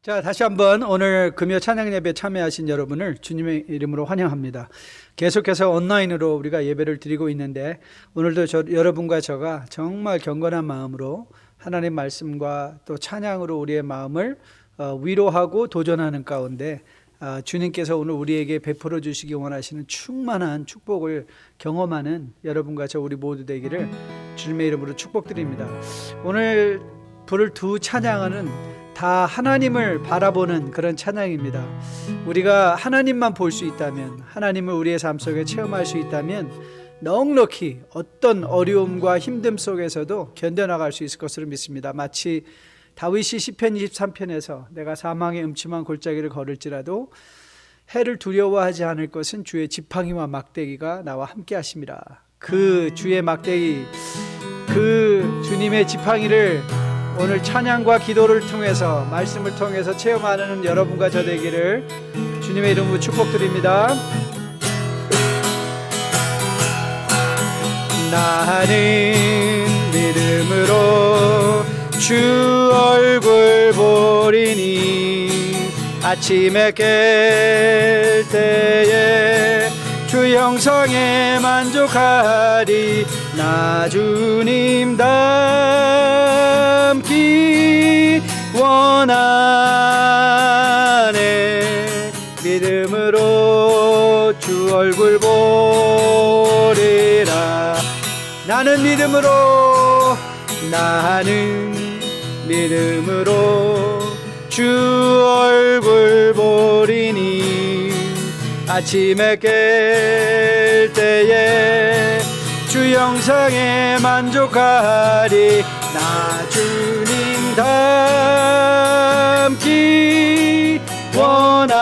자, 다시 한번 오늘 금요 찬양 예배 참여하신 여러분을 주님의 이름으로 환영합니다. 계속해서 온라인으로 우리가 예배를 드리고 있는데 오늘도 여러분과 저가 정말 경건한 마음으로 하나님 말씀과 또 찬양으로 우리의 마음을 위로하고 도전하는 가운데 주님께서 오늘 우리에게 베풀어 주시기 원하시는 충만한 축복을 경험하는 여러분과 저 우리 모두 되기를 주님의 이름으로 축복드립니다. 오늘 부를 두 찬양은 다 하나님을 바라보는 그런 찬양입니다. 우리가 하나님만 볼 수 있다면, 하나님을 우리의 삶 속에 체험할 수 있다면 넉넉히 어떤 어려움과 힘듦 속에서도 견뎌나갈 수 있을 것으로 믿습니다. 마치 다윗이 시편 23편에서 내가 사망의 음침한 골짜기를 걸을지라도 해를 두려워하지 않을 것은 주의 지팡이와 막대기가 나와 함께 하심이라. 그 주의 막대기, 그 주님의 지팡이를 오늘 찬양과 기도를 통해서, 말씀을 통해서 체험하는 여러분과 저 되기를 주님의 이름으로 축복드립니다. 나는 믿음으로 주 얼굴 보리니 아침에 깰 때에 주 형상에 만족하리. 나 주님 닮기 원하네. 믿음으로 주 얼굴 보리라. 나는 믿음으로 주 얼굴 보리니 아침에 깰 때에 주 형상에 만족하리. 나 주님 닮기 원하네.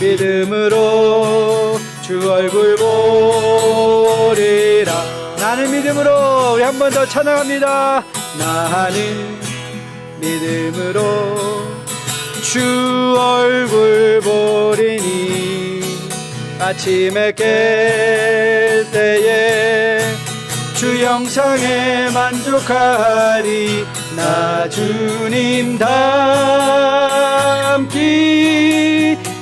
믿음으로 주 얼굴 보리라. 나는 믿음으로, 우리 한 번 더 찬양합니다. 나는 믿음으로 주 얼굴 보리니 아침에 깰 때에 주 형상에 만족하리. 나 주님 닮기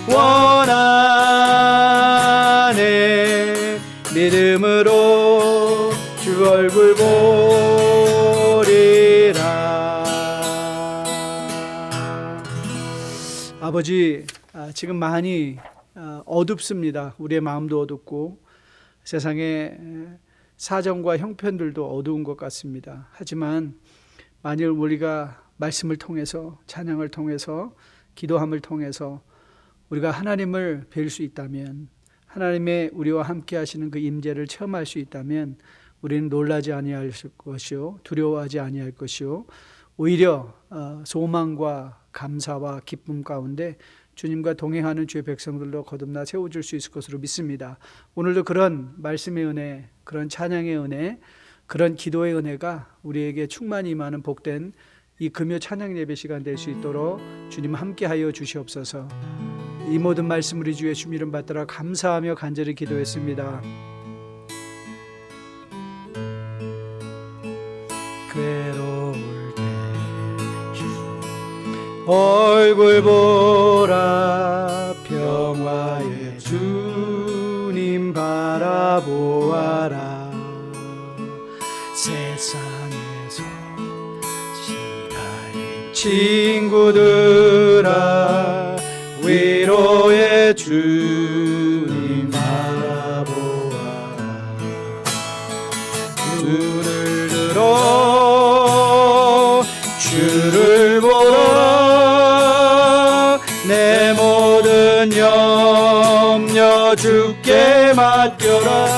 원하네. 믿음으로 주 얼굴 보리라. 아버지, 지금 많이 어둡습니다. 우리의 마음도 어둡고 세상의 사정과 형편들도 어두운 것 같습니다. 하지만 만일 우리가 말씀을 통해서, 찬양을 통해서, 기도함을 통해서 우리가 하나님을 뵐 수 있다면, 하나님의 우리와 함께 하시는 그 임재를 체험할 수 있다면 우리는 놀라지 아니할 것이요, 두려워하지 아니할 것이요, 오히려 소망과 감사와 기쁨 가운데 주님과 동행하는 주의 백성들로 거듭나 세워줄 수 있을 것으로 믿습니다. 오늘도 그런 말씀의 은혜, 그런 찬양의 은혜, 그런 기도의 은혜가 우리에게 충만히 임하는 복된 이 금요 찬양 예배 시간 될 수 있도록 주님 함께하여 주시옵소서. 이 모든 말씀 우리 주의 주님 이름 받들어 감사하며 간절히 기도했습니다. 괴로울 때 얼굴 보라. 평화의 주님 바라보아라. 세상에서 시달린 친구들아, 위로의 주님 바라보아라. 눈을 들어 주를 보라. 내 모든 염려 주께 맡겨라.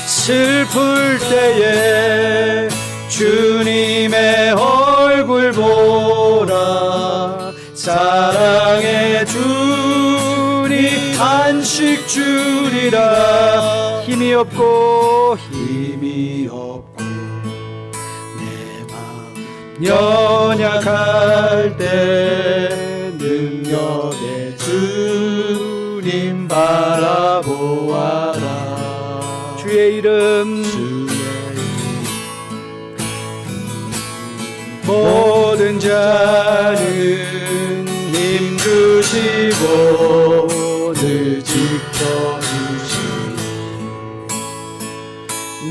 슬플 때에 주님의 얼굴 보라. 사랑의 주님 안식 주리라. 힘이 없고 내 마음 연약할 때 능력의 주님 바라보아라. 주의 이름 모든 자는 힘주시고 늘 지켜주시니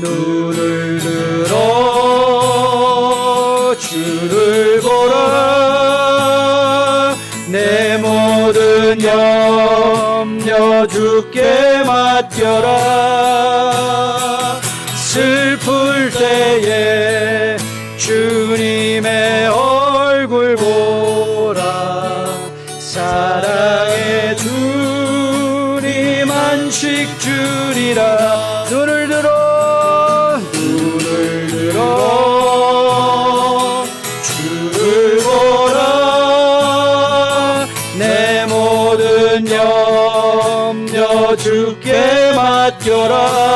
눈을 들어 주를 보라 내 모든 염려 주께 맡겨라 슬플 때에 주님의 얼굴 보라 사랑의 주님 안식 주리라 눈을 들어 주를 보라 내 모든 염려 주께 맡겨라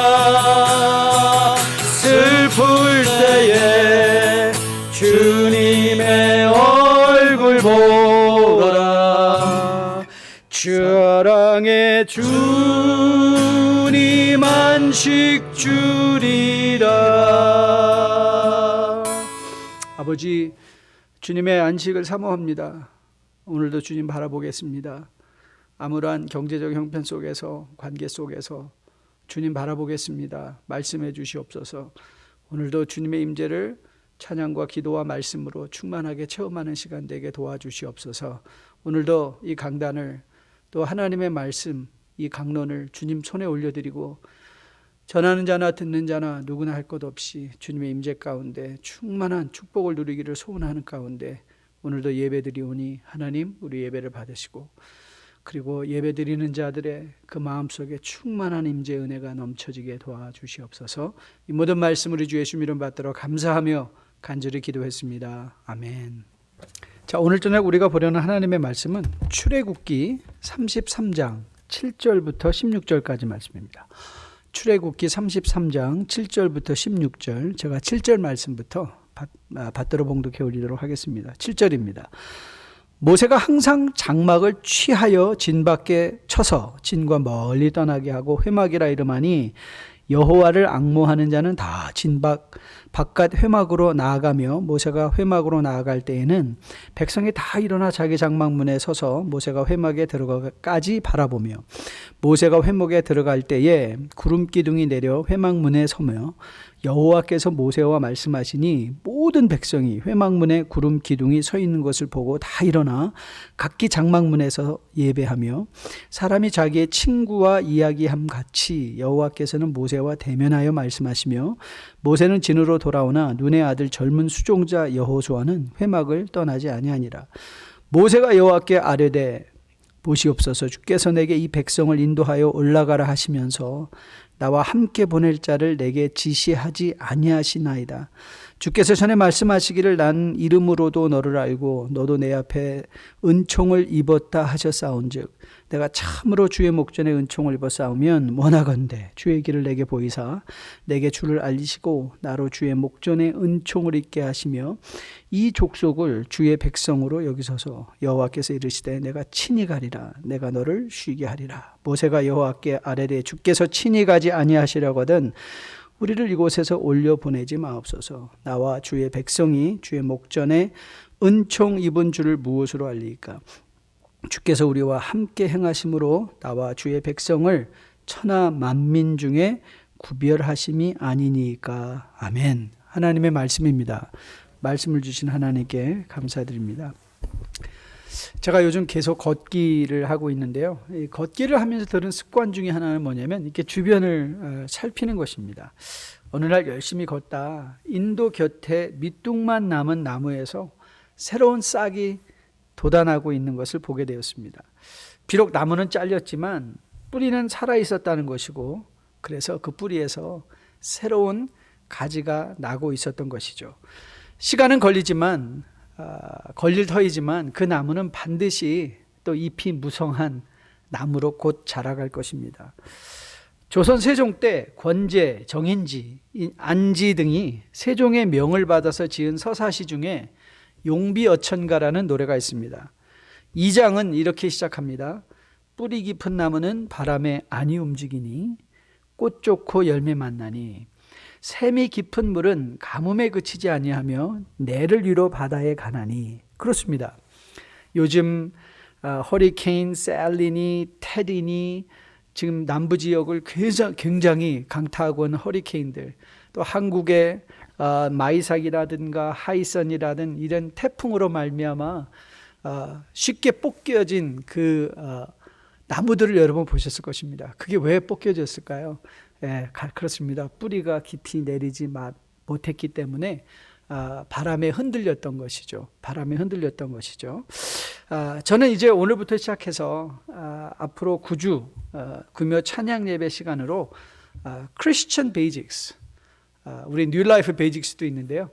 슬플 때에 주님의 얼굴 보라 사랑의 주님 안식 주리라. 아버지 주님의 안식을 사모합니다. 오늘도 주님 바라보겠습니다. 암울한 경제적 형편 속에서 관계 속에서 주님 바라보겠습니다. 말씀해 주시옵소서. 오늘도 주님의 임재를 찬양과 기도와 말씀으로 충만하게 체험하는 시간 되게 도와주시옵소서. 오늘도 이 강단을 또 하나님의 말씀 이 강론을 주님 손에 올려드리고 전하는 자나 듣는 자나 누구나 할 것 없이 주님의 임재 가운데 충만한 축복을 누리기를 소원하는 가운데 오늘도 예배드리오니 하나님 우리 예배를 받으시고 그리고 예배드리는 자들의 그 마음속에 충만한 임재 은혜가 넘쳐지게 도와주시옵소서. 이 모든 말씀을 우리 주 예수 이름 받들어 감사하며 간절히 기도했습니다. 아멘. 자, 오늘 저녁 우리가 보려는 하나님의 말씀은 출애굽기 33장 7절부터 16절까지 말씀입니다. 출애굽기 33장 7절부터 16절 제가 7절 말씀부터 받들어 봉독해 올리도록 하겠습니다. 7절입니다. 모세가 항상 장막을 취하여 진 밖에 쳐서 진과 멀리 떠나게 하고 회막이라 이름하니 여호와를 앙모하는 자는 다 진 바깥 회막으로 나아가며 모세가 회막으로 나아갈 때에는 백성이 다 일어나 자기 장막문에 서서 모세가 회막에 들어가까지 바라보며 모세가 회막에 들어갈 때에 구름 기둥이 내려 회막문에 서며 여호와께서 모세와 말씀하시니 모든 백성이 회막문에 구름 기둥이 서 있는 것을 보고 다 일어나 각기 장막문에서 예배하며 사람이 자기의 친구와 이야기함 같이 여호와께서는 모세와 대면하여 말씀하시며 모세는 진으로 돌아오나 눈의 아들 젊은 수종자 여호수아는 회막을 떠나지 아니하니라. 모세가 여호와께 아뢰되 보시옵소서 주께서 내게 이 백성을 인도하여 올라가라 하시면서 나와 함께 보낼 자를 내게 지시하지 아니하시나이다. 주께서 전에 말씀하시기를 난 이름으로도 너를 알고 너도 내 앞에 은총을 입었다 하셨사온즉 내가 참으로 주의 목전에 은총을 입었사오면 원하건대 주의 길을 내게 보이사 내게 주를 알리시고 나로 주의 목전에 은총을 입게 하시며 이 족속을 주의 백성으로 여기소서. 여호와께서 이르시되 내가 친히 가리라. 내가 너를 쉬게 하리라. 모세가 여호와께 아뢰되 주께서 친히 가지 아니하시려거든 우리를 이곳에서 올려보내지 마옵소서. 나와 주의 백성이 주의 목전에 은총 입은 줄을 무엇으로 알리까? 주께서 우리와 함께 행하심으로 나와 주의 백성을 천하 만민 중에 구별하심이 아니니까. 아멘. 하나님의 말씀입니다. 말씀을 주신 하나님께 감사드립니다. 제가 요즘 계속 걷기를 하고 있는데요. 이 걷기를 하면서 들은 습관 중에 하나는 뭐냐면 이렇게 주변을 살피는 것입니다. 어느 날 열심히 걷다 인도 곁에 밑둥만 남은 나무에서 새로운 싹이 돋아나고 있는 것을 보게 되었습니다. 비록 나무는 잘렸지만 뿌리는 살아 있었다는 것이고 그래서 그 뿌리에서 새로운 가지가 나고 있었던 것이죠. 시간은 걸리지만 걸릴 터이지만 그 나무는 반드시 또 잎이 무성한 나무로 곧 자라갈 것입니다. 조선 세종 때 권제, 정인지, 안지 등이 세종의 명을 받아서 지은 서사시 중에 용비어천가라는 노래가 있습니다. 2장은 이렇게 시작합니다. 뿌리 깊은 나무는 바람에 안이 움직이니 꽃 좋고 열매 만나니 샘이 깊은 물은 가뭄에 그치지 아니하며 내를 위로 바다에 가나니. 그렇습니다. 요즘 허리케인 셀린이, 테디니 지금 남부 지역을 굉장히 강타하고 있는 허리케인들, 또 한국의 마이삭이라든가 하이선이라든 이런 태풍으로 말미암아 쉽게 뽑혀진 그 나무들을 여러분 보셨을 것입니다. 그게 왜 뽑혀졌을까요? 그렇습니다. 뿌리가 깊이 내리지 못했기 때문에 바람에 흔들렸던 것이죠. 저는 이제 오늘부터 시작해서 앞으로 9주 금요 찬양 예배 시간으로 Christian Basics, 우리 New Life Basics도 있는데요.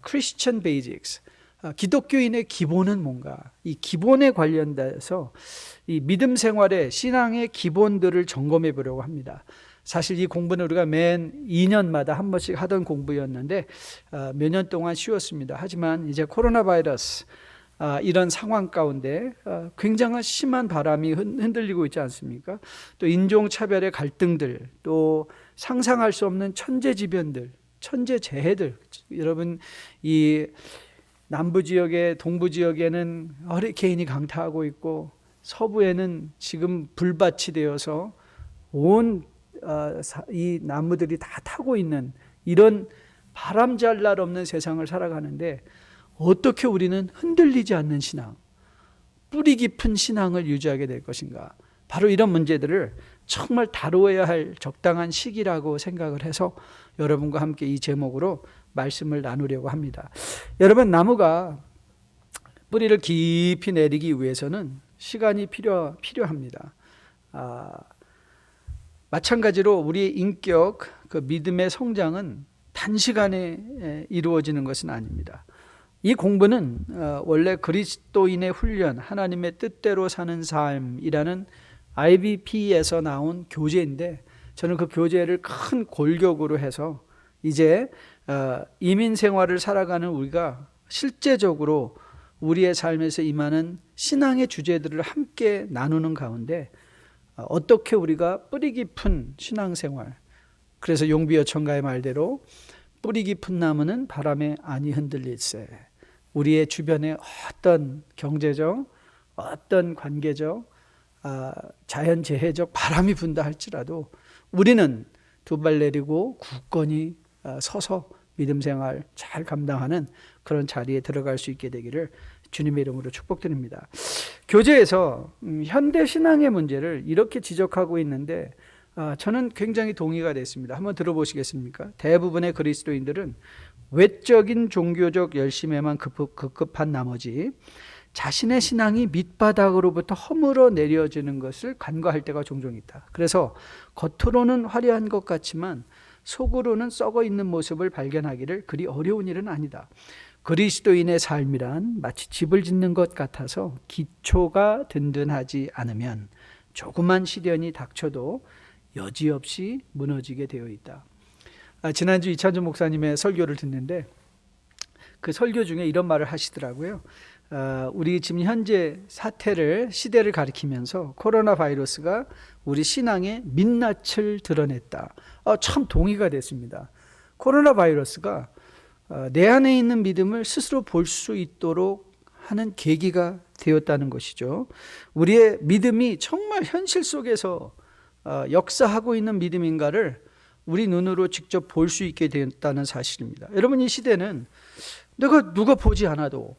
Christian Basics, 기독교인의 기본은 뭔가, 이 기본에 관련돼서 이 믿음 생활의 신앙의 기본들을 점검해 보려고 합니다. 사실 이 공부는 우리가 맨 2년마다 한 번씩 하던 공부였는데 몇 년 동안 쉬웠습니다. 하지만 이제 코로나 바이러스 이런 상황 가운데 굉장한 심한 바람이 흔들리고 있지 않습니까? 또 인종차별의 갈등들, 또 상상할 수 없는 천재지변들, 천재재해들. 여러분, 이 남부 지역에, 동부 지역에는 허리케인이 강타하고 있고, 서부에는 지금 불밭이 되어서 온 이 나무들이 다 타고 있는 이런 바람잘 날 없는 세상을 살아가는데, 어떻게 우리는 흔들리지 않는 신앙, 뿌리 깊은 신앙을 유지하게 될 것인가? 바로 이런 문제들을 정말 다루어야 할 적당한 시기라고 생각을 해서 여러분과 함께 이 제목으로 말씀을 나누려고 합니다. 여러분, 나무가 뿌리를 깊이 내리기 위해서는 시간이 필요합니다. 마찬가지로 우리의 인격, 그 믿음의 성장은 단시간에 이루어지는 것은 아닙니다. 이 공부는 원래 그리스도인의 훈련, 하나님의 뜻대로 사는 삶이라는 IBP에서 나온 교재인데, 저는 그 교재를 큰 골격으로 해서 이제 이민 생활을 살아가는 우리가 실제적으로 우리의 삶에서 임하는 신앙의 주제들을 함께 나누는 가운데 어떻게 우리가 뿌리 깊은 신앙생활, 그래서 용비어 청가의 말대로 뿌리 깊은 나무는 바람에 아니 흔들릴세. 우리의 주변에 어떤 경제적, 어떤 관계적, 자연재해적 바람이 분다 할지라도 우리는 두 발 내리고 굳건히 서서 믿음생활 잘 감당하는 그런 자리에 들어갈 수 있게 되기를 주님의 이름으로 축복드립니다. 교재에서 현대신앙의 문제를 이렇게 지적하고 있는데 저는 굉장히 동의가 됐습니다. 한번 들어보시겠습니까? 대부분의 그리스도인들은 외적인 종교적 열심에만 급급한 나머지 자신의 신앙이 밑바닥으로부터 허물어 내려지는 것을 간과할 때가 종종 있다. 그래서 겉으로는 화려한 것 같지만 속으로는 썩어 있는 모습을 발견하기를 그리 어려운 일은 아니다. 그리스도인의 삶이란 마치 집을 짓는 것 같아서 기초가 든든하지 않으면 조그만 시련이 닥쳐도 여지없이 무너지게 되어 있다. 지난주 이찬주 목사님의 설교를 듣는데 그 설교 중에 이런 말을 하시더라고요. 우리 지금 현재 시대를 가리키면서 코로나 바이러스가 우리 신앙의 민낯을 드러냈다. 참 동의가 됐습니다. 코로나 바이러스가 내 안에 있는 믿음을 스스로 볼 수 있도록 하는 계기가 되었다는 것이죠. 우리의 믿음이 정말 현실 속에서 역사하고 있는 믿음인가를 우리 눈으로 직접 볼 수 있게 되었다는 사실입니다. 여러분, 이 시대는 누가 보지 않아도,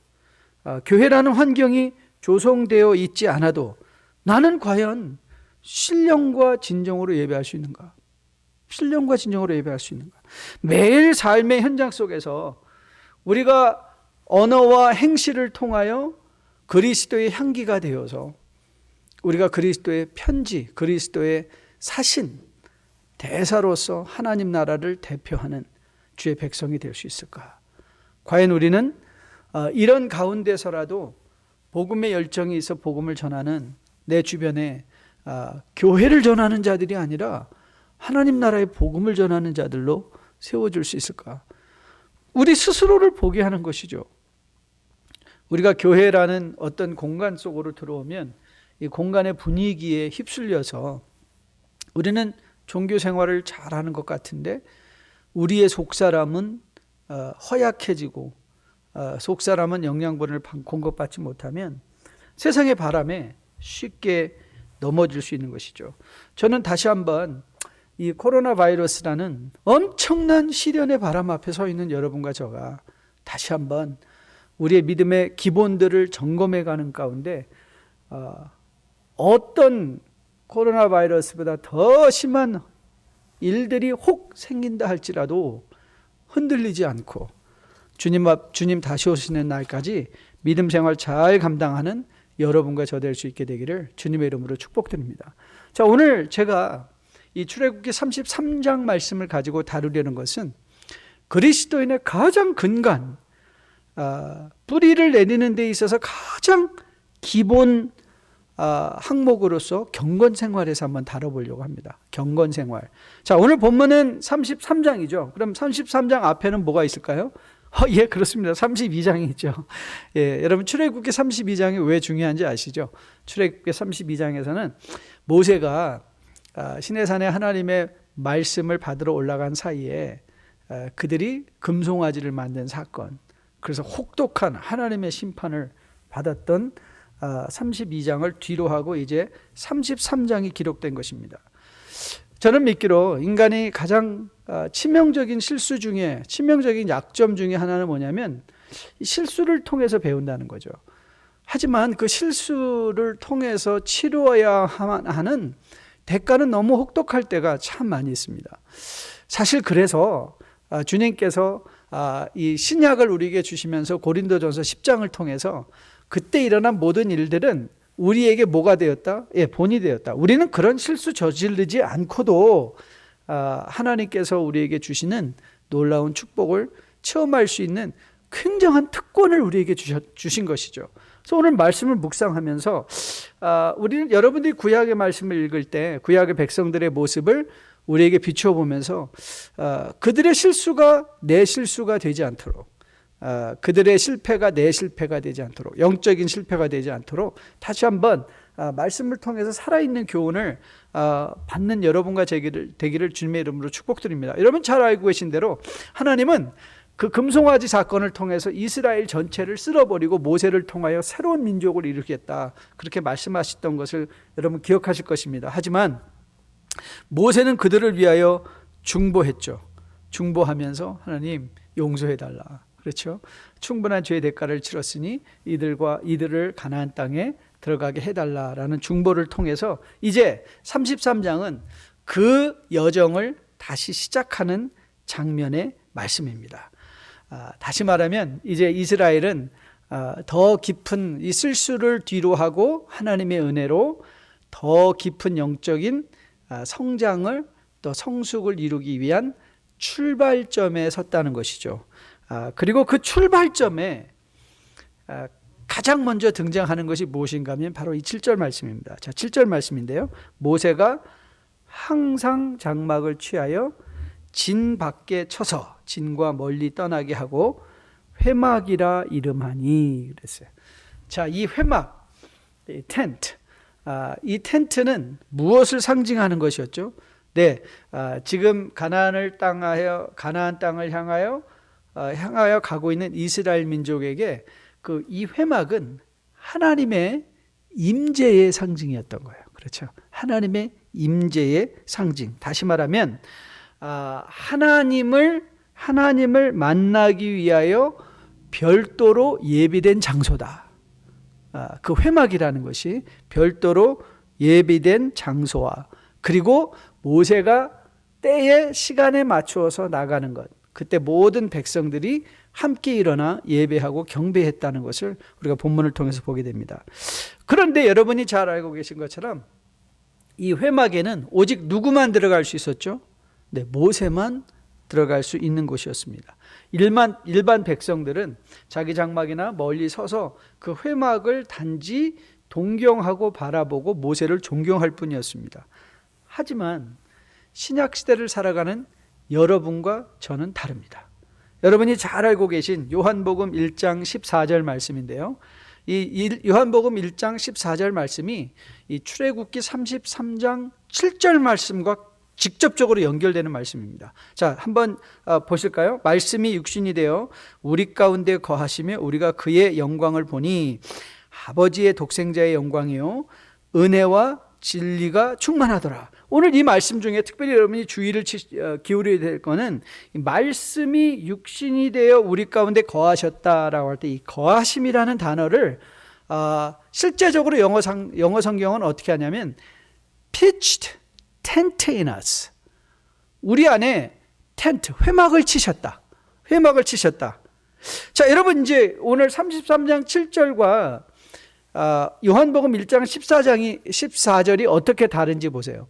교회라는 환경이 조성되어 있지 않아도 나는 과연 신령과 진정으로 예배할 수 있는가? 신령과 진정으로 예배할 수 있는가? 매일 삶의 현장 속에서 우리가 언어와 행실을 통하여 그리스도의 향기가 되어서 우리가 그리스도의 편지, 그리스도의 사신, 대사로서 하나님 나라를 대표하는 주의 백성이 될 수 있을까? 과연 우리는 이런 가운데서라도 복음의 열정이 있어 복음을 전하는 내 주변에 교회를 전하는 자들이 아니라 하나님 나라의 복음을 전하는 자들로 세워줄 수 있을까? 우리 스스로를 보게 하는 것이죠. 우리가 교회라는 어떤 공간 속으로 들어오면 이 공간의 분위기에 휩쓸려서 우리는 종교 생활을 잘하는 것 같은데 우리의 속사람은 허약해지고 속사람은 영양분을 공급받지 못하면 세상의 바람에 쉽게 넘어질 수 있는 것이죠. 저는 다시 한번 이 코로나 바이러스라는 엄청난 시련의 바람 앞에 서 있는 여러분과 저가 다시 한번 우리의 믿음의 기본들을 점검해 가는 가운데 어떤 코로나 바이러스보다 더 심한 일들이 혹 생긴다 할지라도 흔들리지 않고 주님 다시 오시는 날까지 믿음 생활 잘 감당하는 여러분과 저 될 수 있게 되기를 주님의 이름으로 축복드립니다. 자, 오늘 제가 이 출애굽기 33장 말씀을 가지고 다루려는 것은 그리스도인의 가장 근간, 뿌리를 내리는 데 있어서 가장 기본 항목으로서 경건 생활에서 한번 다뤄보려고 합니다. 경건 생활. 자, 오늘 본문은 33장이죠. 그럼 33장 앞에는 뭐가 있을까요? 예, 그렇습니다. 32장이 있죠. 예, 여러분 출애굽기 32장이 왜 중요한지 아시죠? 출애굽기 32장에서는 모세가 시내산에 하나님의 말씀을 받으러 올라간 사이에 그들이 금송아지를 만든 사건, 그래서 혹독한 하나님의 심판을 받았던 32장을 뒤로 하고 이제 33장이 기록된 것입니다. 저는 믿기로 인간이 가장 치명적인 실수 중에, 치명적인 약점 중에 하나는 뭐냐면 실수를 통해서 배운다는 거죠. 하지만 그 실수를 통해서 치루어야 하는 대가는 너무 혹독할 때가 참 많이 있습니다. 사실 그래서 주님께서 이 신약을 우리에게 주시면서 고린도전서 10장을 통해서 그때 일어난 모든 일들은 우리에게 뭐가 되었다? 예, 본이 되었다. 우리는 그런 실수 저지르지 않고도 하나님께서 우리에게 주시는 놀라운 축복을 체험할 수 있는 굉장한 특권을 우리에게 주신 것이죠. 그래서 오늘 말씀을 묵상하면서 우리는 여러분들이 구약의 말씀을 읽을 때 구약의 백성들의 모습을 우리에게 비추어 보면서 그들의 실수가 내 실수가 되지 않도록, 그들의 실패가 내 실패가 되지 않도록, 영적인 실패가 되지 않도록 다시 한번 말씀을 통해서 살아있는 교훈을 받는 여러분과 되기를 주님의 이름으로 축복드립니다. 여러분 잘 알고 계신 대로 하나님은 그 금송아지 사건을 통해서 이스라엘 전체를 쓸어버리고 모세를 통하여 새로운 민족을 일으키겠다, 그렇게 말씀하셨던 것을 여러분 기억하실 것입니다. 하지만 모세는 그들을 위하여 중보했죠. 중보하면서 하나님 용서해달라, 그렇죠? 충분한 죄의 대가를 치렀으니 이들을 가나안 땅에 들어가게 해달라라는 중보를 통해서 이제 33장은 그 여정을 다시 시작하는 장면의 말씀입니다. 다시 말하면 이제 이스라엘은 더 깊은 이 실수를 뒤로 하고 하나님의 은혜로 더 깊은 영적인 성장을 또 성숙을 이루기 위한 출발점에 섰다는 것이죠. 그리고 그 출발점에 가장 먼저 등장하는 것이 무엇인가 하면 바로 이 7절 말씀입니다. 자, 7절 말씀인데요. 모세가 항상 장막을 취하여 진 밖에 쳐서 진과 멀리 떠나게 하고 회막이라 이름하니 그랬어요. 자, 이 회막, 이 텐트, 이 텐트는 무엇을 상징하는 것이었죠? 네, 지금 가나안 땅을 향하여 가고 있는 이스라엘 민족에게 이 회막은 하나님의 임재의 상징이었던 거예요. 그렇죠? 하나님의 임재의 상징. 다시 말하면 하나님을 만나기 위하여 별도로 예비된 장소다. 그 회막이라는 것이 별도로 예비된 장소와, 그리고 모세가 때에 시간에 맞추어서 나가는 것, 그때 모든 백성들이 함께 일어나 예배하고 경배했다는 것을 우리가 본문을 통해서 보게 됩니다. 그런데 여러분이 잘 알고 계신 것처럼 이 회막에는 오직 누구만 들어갈 수 있었죠? 네, 모세만 들어갈 수 있는 곳이었습니다. 일반 백성들은 자기 장막이나 멀리 서서 그 회막을 단지 동경하고 바라보고 모세를 존경할 뿐이었습니다. 하지만 신약 시대를 살아가는 여러분과 저는 다릅니다. 여러분이 잘 알고 계신 요한복음 1장 14절 말씀인데요. 이 요한복음 1장 14절 말씀이 이 출애굽기 33장 7절 말씀과 직접적으로 연결되는 말씀입니다. 자, 한번 보실까요? 말씀이 육신이 되어 우리 가운데 거하시며 우리가 그의 영광을 보니 아버지의 독생자의 영광이요 은혜와 진리가 충만하더라. 오늘 이 말씀 중에 특별히 여러분이 주의를 기울여야 될 거는 말씀이 육신이 되어 우리 가운데 거하셨다라고 할 때 이 거하심이라는 단어를 실제적으로 영어 성경은 어떻게 하냐면 pitched tent in us. 우리 안에 텐트, 회막을 치셨다. 회막을 치셨다. 자, 여러분 이제 오늘 33장 7절과 요한복음 1장 14절이 어떻게 다른지 보세요.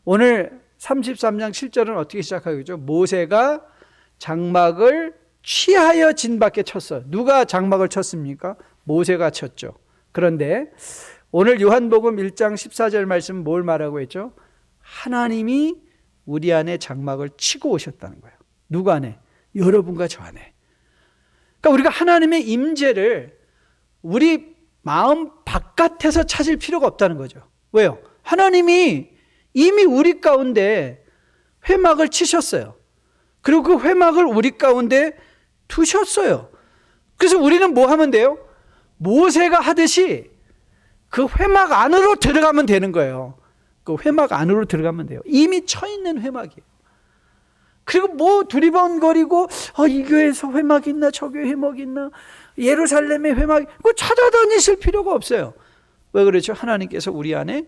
오늘 33장 7절은 어떻게 시작하겠죠? 모세가 장막을 취하여 진 밖에 쳤어요. 누가 장막을 쳤습니까? 모세가 쳤죠. 그런데 오늘 요한복음 1장 14절 말씀은 뭘 말하고 했죠? 하나님이 우리 안에 장막을 치고 오셨다는 거예요. 누구 안에? 여러분과 저 안에. 그러니까 우리가 하나님의 임재를 우리 마음 바깥에서 찾을 필요가 없다는 거죠. 왜요? 하나님이 이미 우리 가운데 회막을 치셨어요. 그리고 그 회막을 우리 가운데 두셨어요. 그래서 우리는 뭐 하면 돼요? 모세가 하듯이 그 회막 안으로 들어가면 되는 거예요. 그 회막 안으로 들어가면 돼요. 이미 쳐 있는 회막이에요. 그리고 뭐 두리번거리고 이 교회에서 회막이 있나 저 교회 회막이 있나 예루살렘의 회막이 그거 찾아다니실 필요가 없어요. 왜 그렇죠? 하나님께서 우리 안에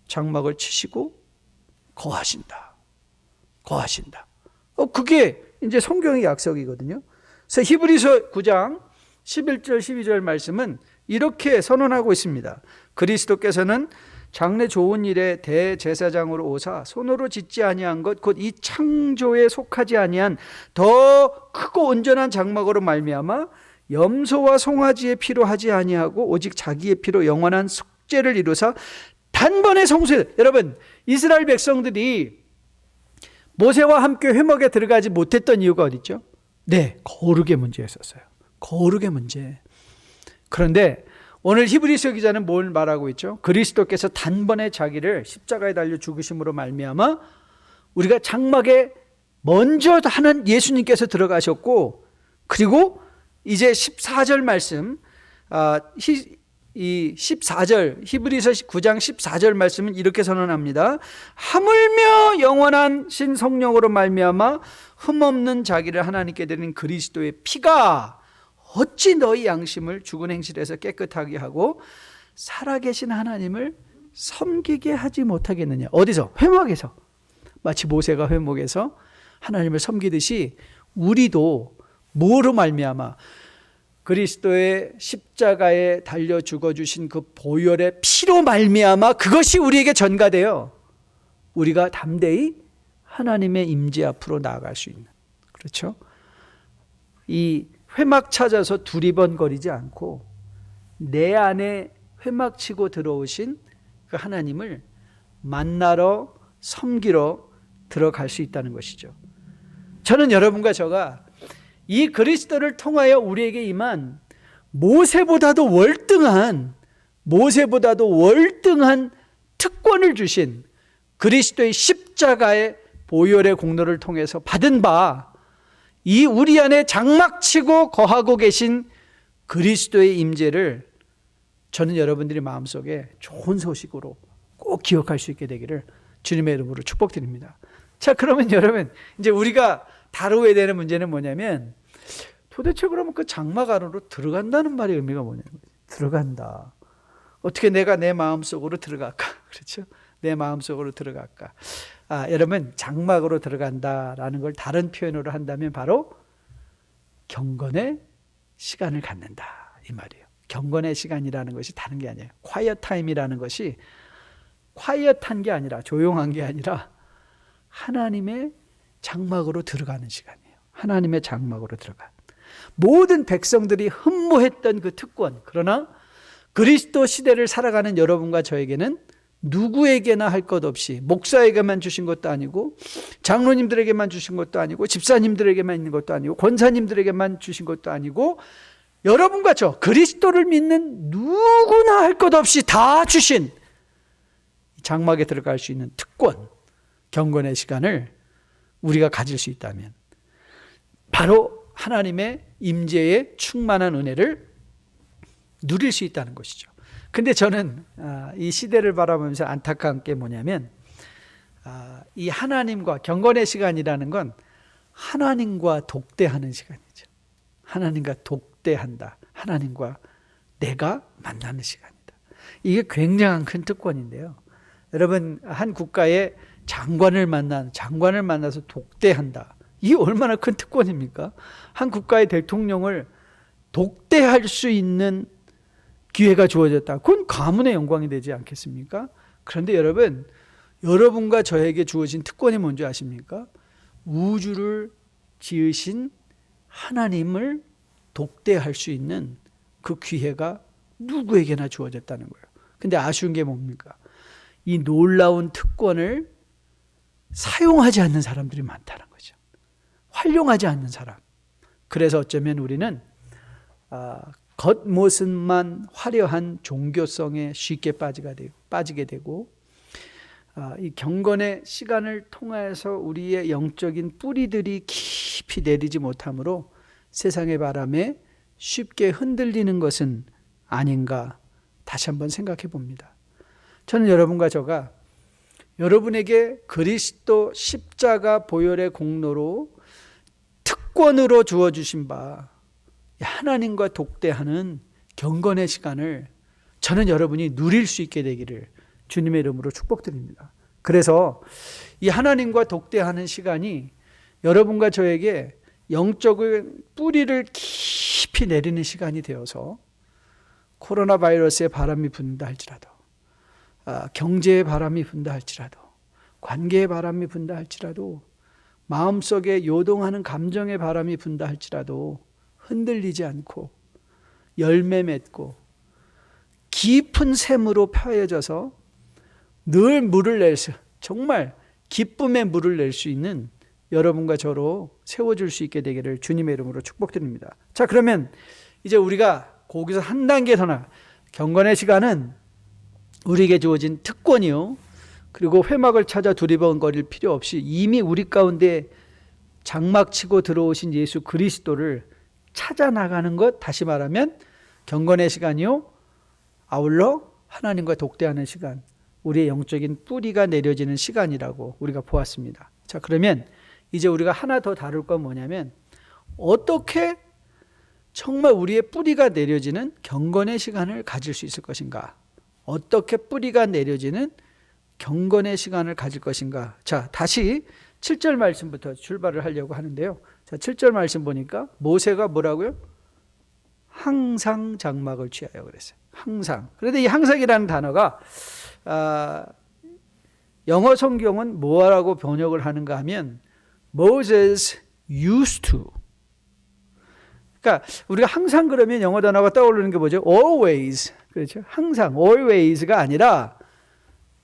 장막을 치시고 거하신다. 거하신다. 그게 이제 성경의 약속이거든요. 그래서 히브리서 9장 11절 12절 말씀은 이렇게 선언하고 있습니다. 그리스도께서는 장래 좋은 일에 대제사장으로 오사 손으로 짓지 아니한 것 곧 이 창조에 속하지 아니한 더 크고 온전한 장막으로 말미암아 염소와 송아지의 피로 하지 아니하고 오직 자기의 피로 영원한 속죄를 이루사 단번에 성소에. 여러분, 이스라엘 백성들이 모세와 함께 회막에 들어가지 못했던 이유가 어디 있죠? 네, 거룩의 문제였었어요. 거룩의 문제. 그런데 오늘 히브리서 기자는 뭘 말하고 있죠? 그리스도께서 단번에 자기를 십자가에 달려 죽으심으로 말미암아 우리가 장막에 먼저 하는 예수님께서 들어가셨고, 그리고 이제 14절 말씀, 이 14절 히브리서 9장 14절 말씀은 이렇게 선언합니다. 하물며 영원한 신 성령으로 말미암아 흠없는 자기를 하나님께 드린 그리스도의 피가 어찌 너희 양심을 죽은 행실에서 깨끗하게 하고 살아계신 하나님을 섬기게 하지 못하겠느냐. 어디서? 회막에서. 마치 모세가 회막에서 하나님을 섬기듯이 우리도 뭐로 말미암아 그리스도의 십자가에 달려 죽어주신 그 보혈의 피로 말미암아 그것이 우리에게 전가되어 우리가 담대히 하나님의 임재 앞으로 나아갈 수 있는, 그렇죠? 이 회막 찾아서 두리번거리지 않고 내 안에 회막 치고 들어오신 그 하나님을 만나러 섬기러 들어갈 수 있다는 것이죠. 저는 여러분과 저가 이 그리스도를 통하여 우리에게 임한 모세보다도 월등한 특권을 주신 그리스도의 십자가의 보혈의 공로를 통해서 받은 바 이 우리 안에 장막치고 거하고 계신 그리스도의 임재를 저는 여러분들이 마음속에 좋은 소식으로 꼭 기억할 수 있게 되기를 주님의 이름으로 축복드립니다. 자, 그러면 여러분 이제 우리가 다루어야 되는 문제는 뭐냐면 도대체 그러면 그 장막 안으로 들어간다는 말의 의미가 뭐냐면 들어간다. 어떻게 내가 내 마음속으로 들어갈까? 그렇죠? 내 마음속으로 들어갈까? 여러분 장막으로 들어간다라는 걸 다른 표현으로 한다면 바로 경건의 시간을 갖는다 이 말이에요. 경건의 시간이라는 것이 다른 게 아니에요. quiet time이라는 것이 quiet한 게 아니라 조용한 게 아니라 하나님의 장막으로 들어가는 시간이에요. 하나님의 장막으로 들어간 모든 백성들이 흠모했던 그 특권, 그러나 그리스도 시대를 살아가는 여러분과 저에게는 누구에게나 할 것 없이 목사에게만 주신 것도 아니고 장로님들에게만 주신 것도 아니고 집사님들에게만 있는 것도 아니고 권사님들에게만 주신 것도 아니고 여러분과 저 그리스도를 믿는 누구나 할 것 없이 다 주신 장막에 들어갈 수 있는 특권, 경건의 시간을 우리가 가질 수 있다면 바로 하나님의 임재의 충만한 은혜를 누릴 수 있다는 것이죠. 근데 저는 이 시대를 바라보면서 안타까운 게 뭐냐면 이 하나님과 경건의 시간이라는 건 하나님과 독대하는 시간이죠. 하나님과 독대한다. 하나님과 내가 만나는 시간이다. 이게 굉장한 큰 특권인데요. 여러분, 한 국가의 장관을 만나서 독대한다. 이게 얼마나 큰 특권입니까? 한 국가의 대통령을 독대할 수 있는 기회가 주어졌다. 그건 가문의 영광이 되지 않겠습니까? 그런데 여러분, 여러분과 저에게 주어진 특권이 뭔지 아십니까? 우주를 지으신 하나님을 독대할 수 있는 그 기회가 누구에게나 주어졌다는 거예요. 근데 아쉬운 게 뭡니까? 이 놀라운 특권을 사용하지 않는 사람들이 많다는 거죠. 활용하지 않는 사람. 그래서 어쩌면 우리는 겉모습만 화려한 종교성에 쉽게 빠지게 되고 이 경건의 시간을 통해서 우리의 영적인 뿌리들이 깊이 내리지 못하므로 세상의 바람에 쉽게 흔들리는 것은 아닌가 다시 한번 생각해 봅니다. 저는 여러분과 저가 여러분에게 그리스도 십자가 보혈의 공로로 특권으로 주어주신 바 하나님과 독대하는 경건의 시간을 저는 여러분이 누릴 수 있게 되기를 주님의 이름으로 축복드립니다. 그래서 이 하나님과 독대하는 시간이 여러분과 저에게 영적인 뿌리를 깊이 내리는 시간이 되어서 코로나 바이러스의 바람이 분다 할지라도 경제의 바람이 분다 할지라도 관계의 바람이 분다 할지라도 마음속에 요동하는 감정의 바람이 분다 할지라도 흔들리지 않고 열매 맺고 깊은 샘으로 펴여져서 늘 물을 내서 정말 기쁨의 물을 낼 수 있는 여러분과 저로 세워줄 수 있게 되기를 주님의 이름으로 축복드립니다. 자, 그러면 이제 우리가 거기서 한 단계 더 나아 경건의 시간은 우리에게 주어진 특권이요. 그리고 회막을 찾아 두리번거릴 필요 없이 이미 우리 가운데 장막치고 들어오신 예수 그리스도를 찾아 나가는 것, 다시 말하면 경건의 시간이요. 아울러 하나님과 독대하는 시간, 우리의 영적인 뿌리가 내려지는 시간이라고 우리가 보았습니다. 자, 그러면 이제 우리가 하나 더 다룰 건 뭐냐면 어떻게 정말 우리의 뿌리가 내려지는 경건의 시간을 가질 수 있을 것인가? 어떻게 뿌리가 내려지는 경건의 시간을 가질 것인가? 자, 다시 7절 말씀부터 출발을 하려고 하는데요. 자, 7절 말씀 보니까 모세가 뭐라고요? 항상 장막을 취하여 그랬어요. 항상. 그런데 이 항상이라는 단어가 영어 성경은 뭐라고 번역을 하는가 하면 Moses used to. 그러니까 우리가 항상 그러면 영어 단어가 떠오르는 게 뭐죠? Always. 그렇죠? 항상 always가 아니라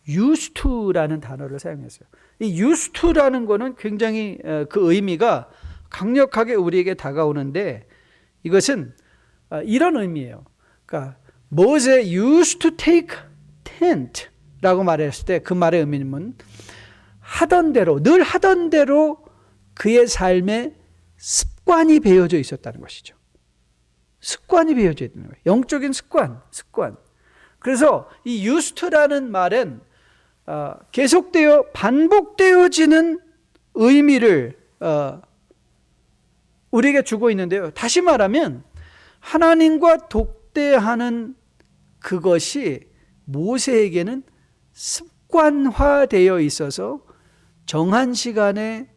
used to라는 단어를 사용했어요. 이 used to라는 거는 굉장히 그 의미가 강력하게 우리에게 다가오는데 이것은 이런 의미예요. 그러니까 Moses used to take tent라고 말했을 때 그 말의 의미는 하던 대로, 늘 하던 대로 그의 삶에 습관이 배어져 있었다는 것이죠. 습관이 배어져 있는 거예요. 영적인 습관. 그래서 이 used to라는 말은 계속되어 반복되어지는 의미를 우리에게 주고 있는데요. 다시 말하면 하나님과 독대하는 그것이 모세에게는 습관화되어 있어서 정한 시간에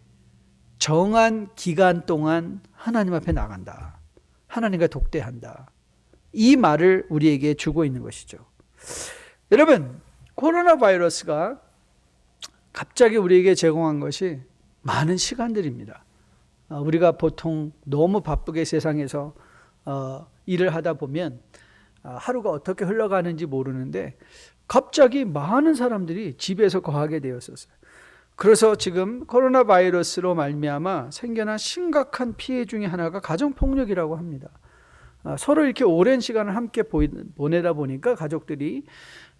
정한 기간 동안 하나님 앞에 나간다. 하나님과 독대한다. 이 말을 우리에게 주고 있는 것이죠. 여러분, 코로나 바이러스가 갑자기 우리에게 제공한 것이 많은 시간들입니다. 우리가 보통 너무 바쁘게 세상에서 일을 하다 보면 하루가 어떻게 흘러가는지 모르는데 갑자기 많은 사람들이 집에서 거하게 되었었어요. 그래서 지금 코로나 바이러스로 말미암아 생겨난 심각한 피해 중에 하나가 가정폭력이라고 합니다. 서로 이렇게 오랜 시간을 함께 보내다 보니까 가족들이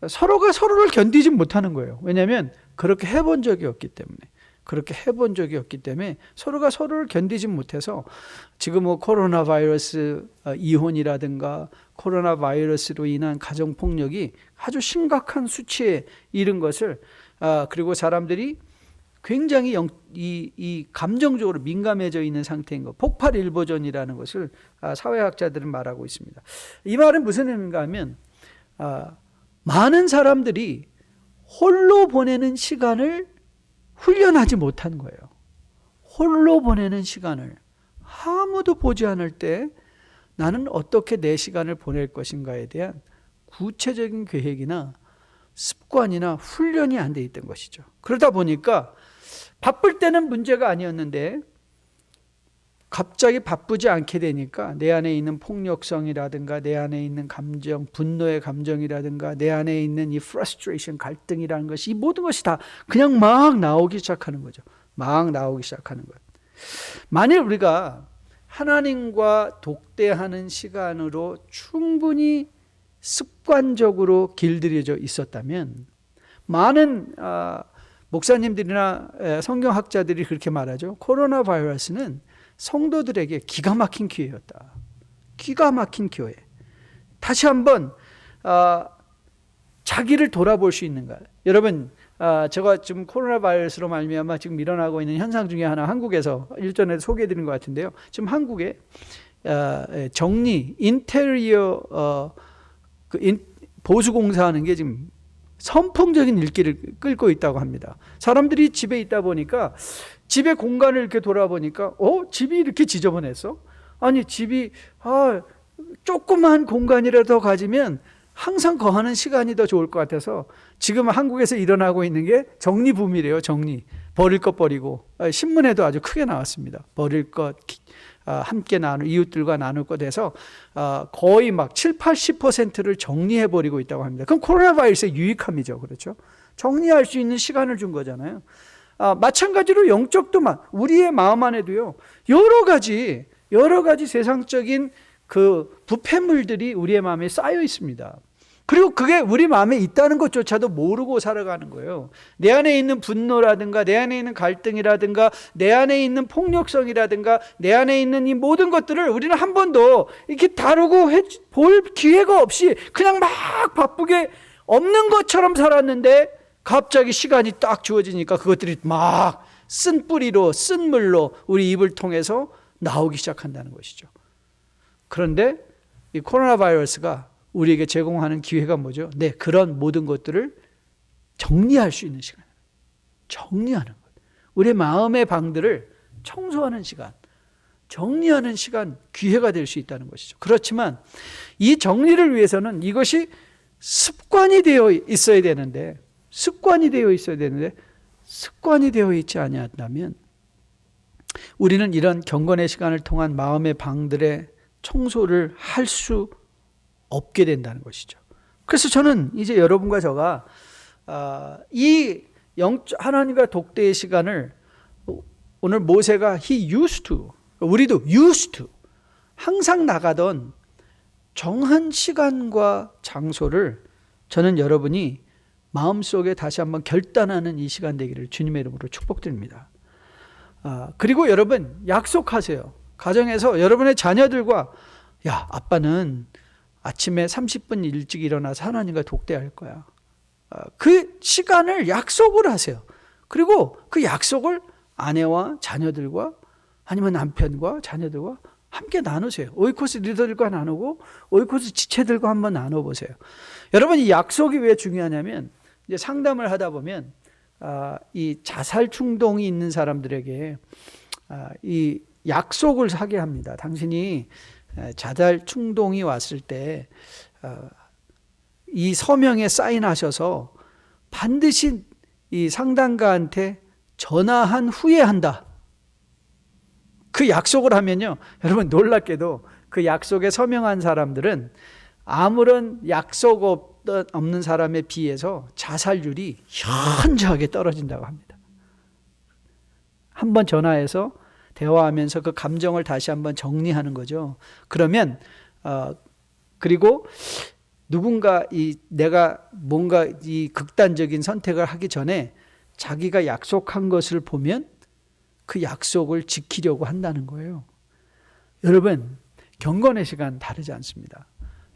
서로가 서로를 견디지 못하는 거예요. 왜냐하면 그렇게 해본 적이 없기 때문에. 서로가 서로를 견디지 못해서 지금 뭐 코로나 바이러스 이혼이라든가 코로나 바이러스로 인한 가정폭력이 아주 심각한 수치에 이른 것을, 그리고 사람들이 굉장히 이 감정적으로 민감해져 있는 상태인 것, 폭발일보전이라는 것을 사회학자들은 말하고 있습니다. 이 말은 무슨 의미인가 하면, 많은 사람들이 홀로 보내는 시간을 훈련하지 못한 거예요. 홀로 보내는 시간을, 아무도 보지 않을 때 나는 어떻게 내 시간을 보낼 것인가에 대한 구체적인 계획이나 습관이나 훈련이 안 돼 있던 것이죠. 그러다 보니까 바쁠 때는 문제가 아니었는데 갑자기 바쁘지 않게 되니까 내 안에 있는 폭력성이라든가 내 안에 있는 감정, 분노의 감정이라든가 내 안에 있는 이 frustration, 갈등이라는 것이, 이 모든 것이 다 그냥 막 나오기 시작하는 거죠. 막 나오기 시작하는 것. 만일 우리가 하나님과 독대하는 시간으로 충분히 습관적으로 길들여져 있었다면, 많은 목사님들이나 성경학자들이 그렇게 말하죠. 코로나 바이러스는 성도들에게 기가 막힌 기회였다. 기가 막힌 기회. 다시 한번 자기를 돌아볼 수 있는 것. 여러분, 제가 지금 코로나 바이러스로 말미암아 지금 일어나고 있는 현상 중에 하나, 한국에서 일전에 소개해드린 것 같은데요. 지금 한국에 정리, 인테리어 보수공사하는 게 지금 선풍적인 일기를 끌고 있다고 합니다. 사람들이 집에 있다 보니까 집의 공간을 이렇게 돌아보니까 집이 이렇게 지저분했어? 아니, 집이 조그만 공간이라도 가지면 항상 거하는 시간이 더 좋을 것 같아서 지금 한국에서 일어나고 있는 게 정리붐이래요. 정리. 버릴 것 버리고. 신문에도 아주 크게 나왔습니다. 버릴 것, 함께 이웃들과 나눌 것 해서 거의 막 7, 80%를 정리해버리고 있다고 합니다. 그럼 코로나 바이러스의 유익함이죠. 그렇죠? 정리할 수 있는 시간을 준 거잖아요. 마찬가지로 영적도만, 우리의 마음 안에도요, 여러 가지 세상적인 그 부패물들이 우리의 마음에 쌓여 있습니다. 그리고 그게 우리 마음에 있다는 것조차도 모르고 살아가는 거예요. 내 안에 있는 분노라든가 내 안에 있는 갈등이라든가 내 안에 있는 폭력성이라든가 내 안에 있는 이 모든 것들을 우리는 한 번도 이렇게 다루고 볼 기회가 없이 그냥 막 바쁘게 없는 것처럼 살았는데, 갑자기 시간이 딱 주어지니까 그것들이 막 쓴 뿌리로, 쓴 물로 우리 입을 통해서 나오기 시작한다는 것이죠. 그런데 이 코로나 바이러스가 우리에게 제공하는 기회가 뭐죠? 네, 그런 모든 것들을 정리할 수 있는 시간. 정리하는 것. 우리 마음의 방들을 청소하는 시간, 정리하는 시간, 기회가 될 수 있다는 것이죠. 그렇지만 이 정리를 위해서는 이것이 습관이 되어 있어야 되는데, 습관이 되어 있지 아니한다면 우리는 이런 경건의 시간을 통한 마음의 방들의 청소를 할 수 없게 된다는 것이죠. 그래서 저는 이제 여러분과 제가 이 하나님과 독대의 시간을, 오늘 모세가 he used to, 우리도 used to, 항상 나가던 정한 시간과 장소를 저는 여러분이 마음속에 다시 한번 결단하는 이 시간 되기를 주님의 이름으로 축복드립니다. 그리고 여러분 약속하세요. 가정에서 여러분의 자녀들과, 야, 아빠는 아침에 30분 일찍 일어나서 하나님과 독대할 거야. 그 시간을 약속을 하세요. 그리고 그 약속을 아내와 자녀들과 아니면 남편과 자녀들과 함께 나누세요. 오이코스 리더들과 나누고 오이코스 지체들과 한번 나눠보세요. 여러분, 이 약속이 왜 중요하냐면, 이제 상담을 하다 보면 이 자살 충동이 있는 사람들에게 이 약속을 하게 합니다. 당신이 자살 충동이 왔을 때 이 서명에 사인하셔서 반드시 이 상담가한테 전화한 후에 한다. 그 약속을 하면요, 여러분 놀랍게도 그 약속에 서명한 사람들은 아무런 약속 없는 사람에 비해서 자살률이 현저하게 떨어진다고 합니다. 한번 전화해서 대화하면서 그 감정을 다시 한번 정리하는 거죠. 그러면 그리고 누군가 내가 뭔가 이 극단적인 선택을 하기 전에 자기가 약속한 것을 보면 그 약속을 지키려고 한다는 거예요. 여러분, 경건의 시간 다르지 않습니다.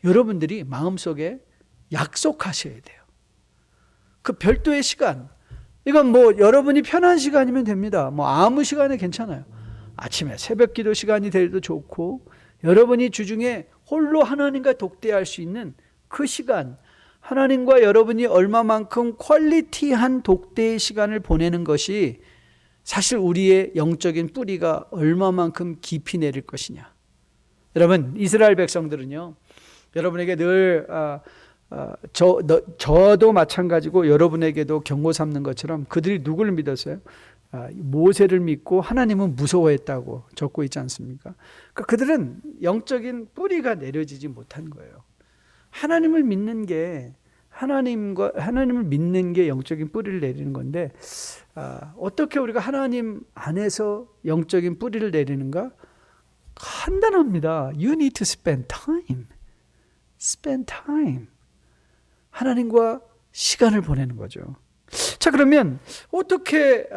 여러분들이 마음속에 약속하셔야 돼요. 그 별도의 시간, 이건 뭐 여러분이 편한 시간이면 됩니다. 뭐 아무 시간에 괜찮아요. 아침에 새벽 기도 시간이 돼도 좋고, 여러분이 주중에 홀로 하나님과 독대할 수 있는 그 시간, 하나님과 여러분이 얼마만큼 퀄리티한 독대의 시간을 보내는 것이 사실 우리의 영적인 뿌리가 얼마만큼 깊이 내릴 것이냐. 여러분, 이스라엘 백성들은요, 여러분에게 늘 저도 마찬가지고 여러분에게도 경고 삼는 것처럼 그들이 누구를 믿었어요? 모세를 믿고 하나님은 무서워했다고 적고 있지 않습니까? 그러니까 그들은 영적인 뿌리가 내려지지 못한 거예요. 하나님을 믿는 게 하나님을 믿는 게 영적인 뿌리를 내리는 건데, 어떻게 우리가 하나님 안에서 영적인 뿌리를 내리는가? 간단합니다. You need to spend time. Spend time. 하나님과 시간을 보내는 거죠. 자, 그러면 어떻게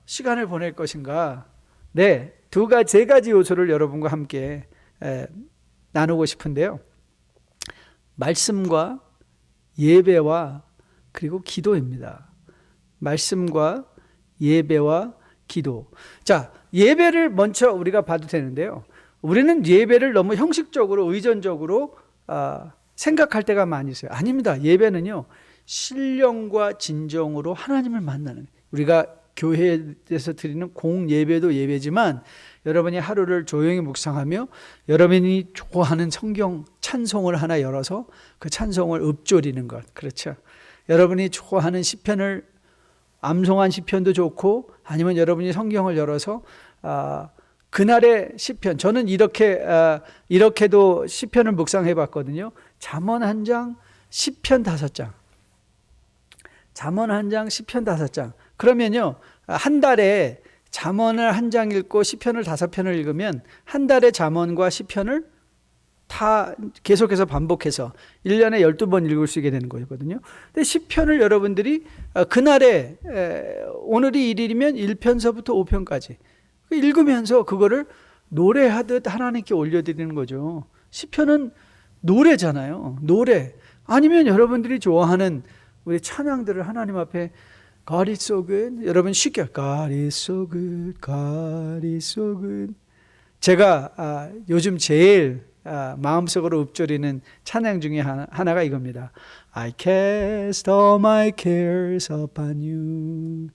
시간을 보낼 것인가? 네, 세 가지 요소를 여러분과 함께 나누고 싶은데요. 말씀과 예배와 그리고 기도입니다. 말씀과 예배와 기도. 자, 예배를 먼저 우리가 봐도 되는데요. 우리는 예배를 너무 형식적으로 의존적으로 생각할 때가 많이 있어요. 아닙니다. 예배는요, 신령과 진정으로 하나님을 만나는, 우리가 교회에서 드리는 공예배도 예배지만 여러분이 하루를 조용히 묵상하며 여러분이 좋아하는 성경 찬송을 하나 열어서 그 찬송을 읊조리는 것, 그렇죠? 여러분이 좋아하는 시편을 암송한 시편도 좋고, 아니면 여러분이 성경을 열어서 그날의 시편, 저는 이렇게도 시편을 묵상해 봤거든요. 잠언 한 장, 시편 5장. 잠언 한 장, 시편 5장. 그러면요, 한 달에 잠언을 한 장 읽고 시편을 5편을 읽으면 한 달에 잠언과 시편을 다 계속해서 반복해서 1년에 12번 읽을 수 있게 되는 거거든요. 근데 시편을 여러분들이 그날에, 오늘이 1일이면 1편서부터 5편까지 읽으면서 그거를 노래하듯 하나님께 올려드리는 거죠. 시편은 노래잖아요. 노래. 아니면 여러분들이 좋아하는 우리 찬양들을 하나님 앞에 God is so good. 여러분 쉽게 God is so good, God is so good. 제가 요즘 제일 마음속으로 읊조리는 찬양 중에 하나가 이겁니다. I cast all my cares upon you.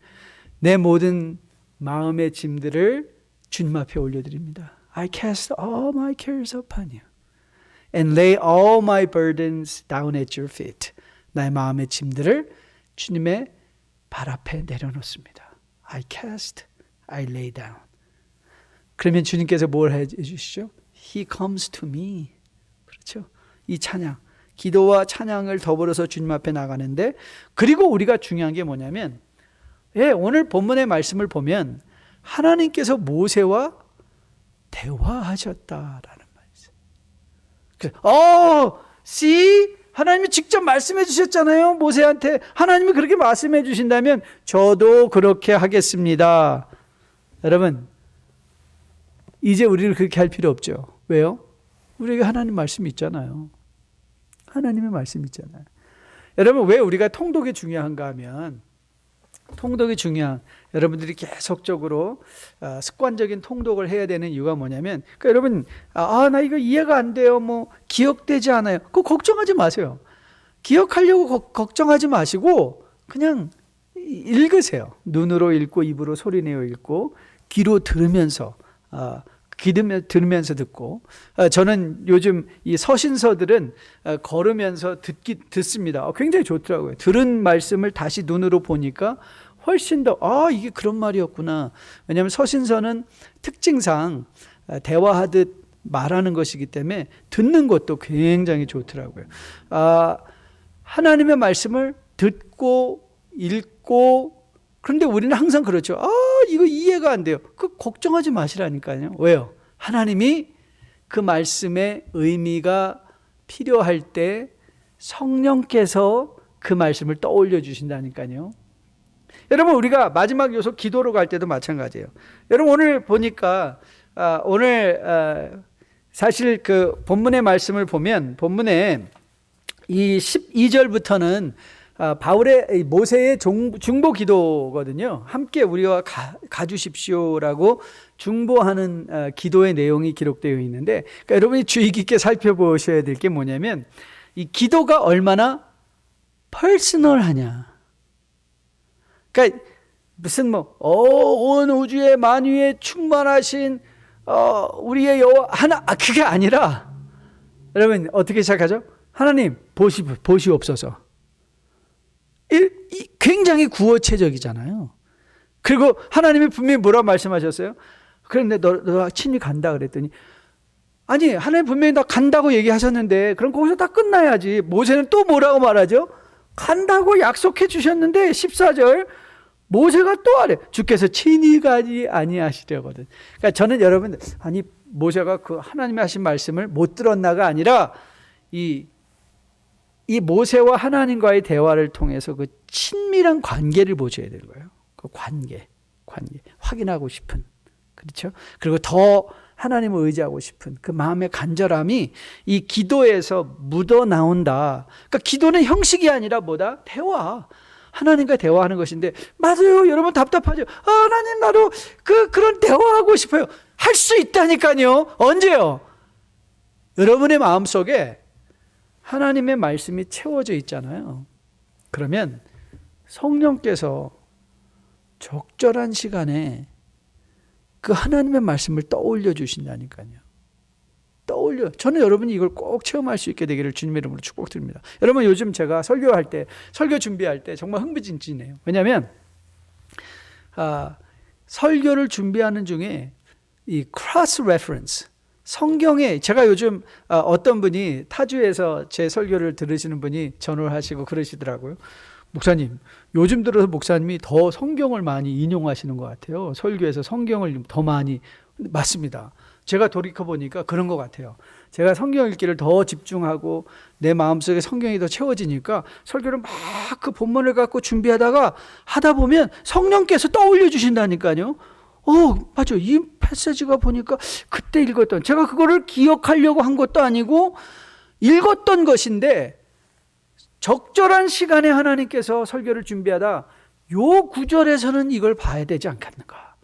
내 모든 마음의 짐들을 주님 앞에 올려드립니다. I cast all my cares upon you and lay all my burdens down at your feet. 나의 마음의 짐들을 주님의 발 앞에 내려놓습니다. I cast, I lay down. 그러면 주님께서 뭘 해주시죠? He comes to me. 그렇죠? 이 찬양, 기도와 찬양을 더불어서 주님 앞에 나가는데, 그리고 우리가 중요한 게 뭐냐면, 오늘 본문의 말씀을 보면 하나님께서 모세와 대화하셨다라는 말이죠. see? 하나님이 직접 말씀해 주셨잖아요. 모세한테 하나님이 그렇게 말씀해 주신다면 저도 그렇게 하겠습니다. 여러분, 이제 우리는 그렇게 할 필요 없죠. 왜요? 우리에게 하나님 말씀이 있잖아요. 하나님의 말씀이 있잖아요. 여러분, 왜 우리가 통독이 중요한가 하면, 통독이 중요한, 여러분들이 계속적으로 습관적인 통독을 해야 되는 이유가 뭐냐면, 그러니까 여러분, 나 이거 이해가 안 돼요, 뭐 기억되지 않아요, 그거 걱정하지 마세요. 기억하려고 걱정하지 마시고 그냥 읽으세요. 눈으로 읽고 입으로 소리내어 읽고 귀로 들으면서 들으면서 듣고. 저는 요즘 이 서신서들은 걸으면서 듣습니다. 굉장히 좋더라고요. 들은 말씀을 다시 눈으로 보니까 훨씬 더 이게 그런 말이었구나. 왜냐하면 서신서는 특징상 대화하듯 말하는 것이기 때문에 듣는 것도 굉장히 좋더라고요. 하나님의 말씀을 듣고 읽고, 그런데 우리는 항상 그렇죠. 이거 이해가 안 돼요. 걱정하지 마시라니까요. 왜요? 하나님이 그 말씀의 의미가 필요할 때 성령께서 그 말씀을 떠올려 주신다니까요. 여러분, 우리가 마지막 요소 기도로 갈 때도 마찬가지예요. 여러분, 오늘 보니까 사실 그 본문의 말씀을 보면 본문에 이 12절부터는 바울의 모세의 중보 기도거든요. 함께 우리와 가주십시오라고 중보하는 기도의 내용이 기록되어 있는데, 그러니까 여러분이 주의 깊게 살펴보셔야 될 게 뭐냐면 이 기도가 얼마나 퍼스널하냐. 그러니까 무슨 온 우주의 만유에 충만하신 우리의 여호와 하나, 그게 아니라 여러분 어떻게 시작하죠? 하나님 보시옵소서. 굉장히 구어체적이잖아요. 그리고 하나님이 분명히 뭐라고 말씀하셨어요? 그런데 너 친히 간다 그랬더니, 아니 하나님 분명히 나 간다고 얘기하셨는데 그럼 거기서 다 끝나야지. 모세는 또 뭐라고 말하죠? 간다고 약속해 주셨는데 14절 모세가 또 하래. 주께서 친히 가지 아니하시려거든. 그러니까 저는 여러분, 아니 모세가 그 하나님이 하신 말씀을 못 들었나가 아니라 이 모세와 하나님과의 대화를 통해서 그 친밀한 관계를 보셔야 되는 거예요. 그 관계 확인하고 싶은, 그렇죠? 그리고 더 하나님을 의지하고 싶은 그 마음의 간절함이 이 기도에서 묻어 나온다. 그러니까 기도는 형식이 아니라 뭐다? 대화. 하나님과 대화하는 것인데, 맞아요. 여러분 답답하죠. 하나님 나도 그런 대화하고 싶어요. 할 수 있다니까요. 언제요? 여러분의 마음속에 하나님의 말씀이 채워져 있잖아요. 그러면 성령께서 적절한 시간에 그 하나님의 말씀을 떠올려 주신다니까요. 저는 여러분이 이걸 꼭 체험할 수 있게 되기를 주님의 이름으로 축복드립니다. 여러분, 요즘 제가 설교 준비할 때 정말 흥미진진해요. 왜냐하면 설교를 준비하는 중에 이 크로스 레퍼런스, 성경에, 제가 요즘 어떤 분이 타주에서 제 설교를 들으시는 분이 전화를 하시고 그러시더라고요. 목사님, 요즘 들어서 목사님이 더 성경을 많이 인용하시는 것 같아요. 설교에서 성경을 더 많이. 맞습니다. 제가 돌이켜보니까 그런 것 같아요. 제가 성경 읽기를 더 집중하고 내 마음속에 성경이 더 채워지니까 설교를 막 그 본문을 갖고 준비하다가 하다 보면 성령께서 떠올려 주신다니까요. 맞아. 이 패시지가 보니까 그때 읽었던, 제가 그거를 기억하려고 한 것도 아니고 읽었던 것인데 적절한 시간에 하나님께서 설교를 준비하다 요 구절에서는 이걸 봐야 되지 않겠는가.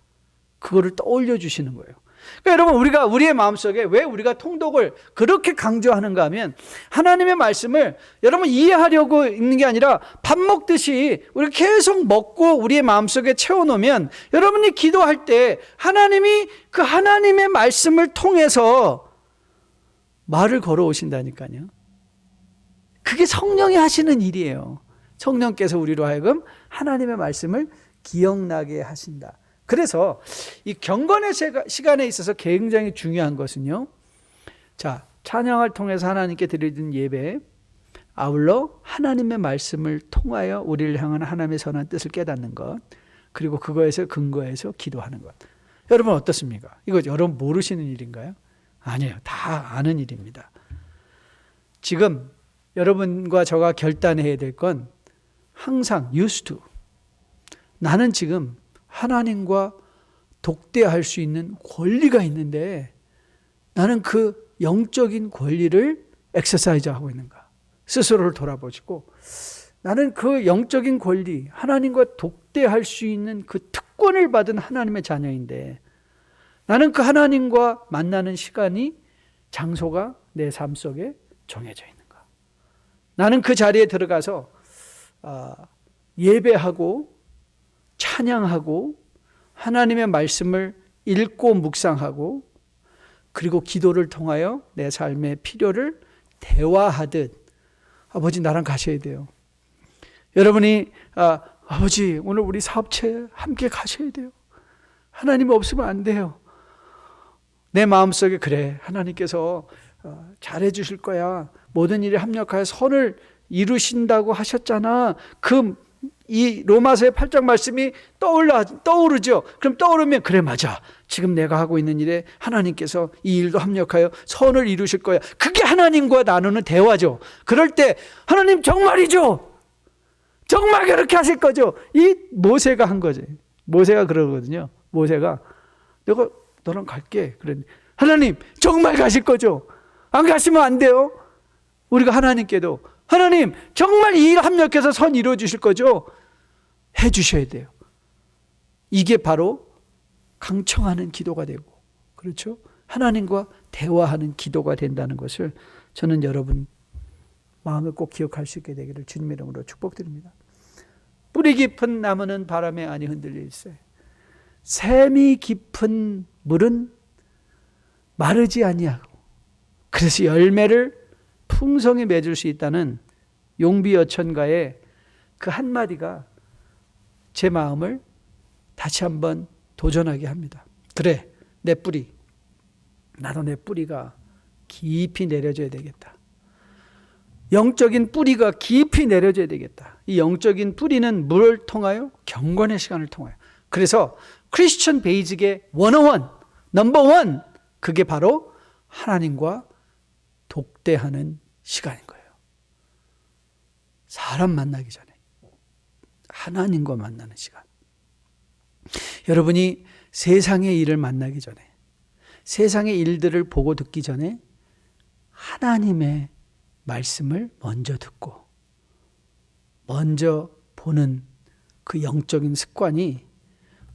그거를 떠올려 주시는 거예요. 그러니까 여러분, 우리의 마음속에 왜 우리가 통독을 그렇게 강조하는가 하면, 하나님의 말씀을 여러분 이해하려고 읽는 게 아니라 밥 먹듯이 우리가 계속 먹고 우리의 마음속에 채워놓으면 여러분이 기도할 때 하나님이 그 하나님의 말씀을 통해서 말을 걸어오신다니까요. 그게 성령이 하시는 일이에요. 성령께서 우리로 하여금 하나님의 말씀을 기억나게 하신다. 그래서 이 경건의 시간에 있어서 굉장히 중요한 것은요, 자, 찬양을 통해서 하나님께 드리는 예배, 아울러 하나님의 말씀을 통하여 우리를 향한 하나님의 선한 뜻을 깨닫는 것, 그리고 그거에서 근거해서 기도하는 것. 여러분 어떻습니까? 이거 여러분 모르시는 일인가요? 아니에요. 다 아는 일입니다. 지금 여러분과 저가 결단해야 될 건 항상 used to, 나는 지금 하나님과 독대할 수 있는 권리가 있는데 나는 그 영적인 권리를 엑서사이즈하고 있는가? 스스로를 돌아보시고, 나는 그 영적인 권리, 하나님과 독대할 수 있는 그 특권을 받은 하나님의 자녀인데 나는 그 하나님과 만나는 시간이, 장소가 내 삶 속에 정해져 있는가? 나는 그 자리에 들어가서 예배하고 찬양하고 하나님의 말씀을 읽고 묵상하고 그리고 기도를 통하여 내 삶의 필요를 대화하듯, 아버지 나랑 가셔야 돼요. 여러분이 아버지 오늘 우리 사업체 함께 가셔야 돼요. 하나님 없으면 안 돼요. 내 마음속에 그래, 하나님께서 잘해 주실 거야. 모든 일에 합력하여 선을 이루신다고 하셨잖아. 그 이 로마서의 8장 말씀이 떠오르죠. 그럼 떠오르면 그래 맞아. 지금 내가 하고 있는 일에 하나님께서 이 일도 합력하여 선을 이루실 거야. 그게 하나님과 나누는 대화죠. 그럴 때 하나님 정말이죠. 정말 그렇게 하실 거죠. 이 모세가 한 거죠. 모세가 그러거든요. 모세가 내가 너랑 갈게. 그랬는데 하나님 정말 가실 거죠. 안 가시면 안 돼요. 우리가 하나님께도 하나님 정말 이 일 합력해서 선 이루어 주실 거죠. 해 주셔야 돼요. 이게 바로 강청하는 기도가 되고, 그렇죠? 하나님과 대화하는 기도가 된다는 것을 저는 여러분 마음을 꼭 기억할 수 있게 되기를 주님의 이름으로 축복드립니다. 뿌리 깊은 나무는 바람에 아니 흔들릴세. 샘이 깊은 물은 마르지 아니하고 그래서 열매를 풍성히 맺을 수 있다는 용비어천가의 그 한마디가 제 마음을 다시 한번 도전하게 합니다. 그래, 내 뿌리, 나도 내 뿌리가 깊이 내려져야 되겠다. 영적인 뿌리가 깊이 내려져야 되겠다. 이 영적인 뿌리는 뭘 통하여? 경건의 시간을 통하여. 그래서 크리스천 베이직의 101, 넘버 원, 그게 바로 하나님과 독대하는 시간인 거예요. 사람 만나기 전에 하나님과 만나는 시간. 여러분이 세상의 일을 만나기 전에, 세상의 일들을 보고 듣기 전에 하나님의 말씀을 먼저 듣고 먼저 보는 그 영적인 습관이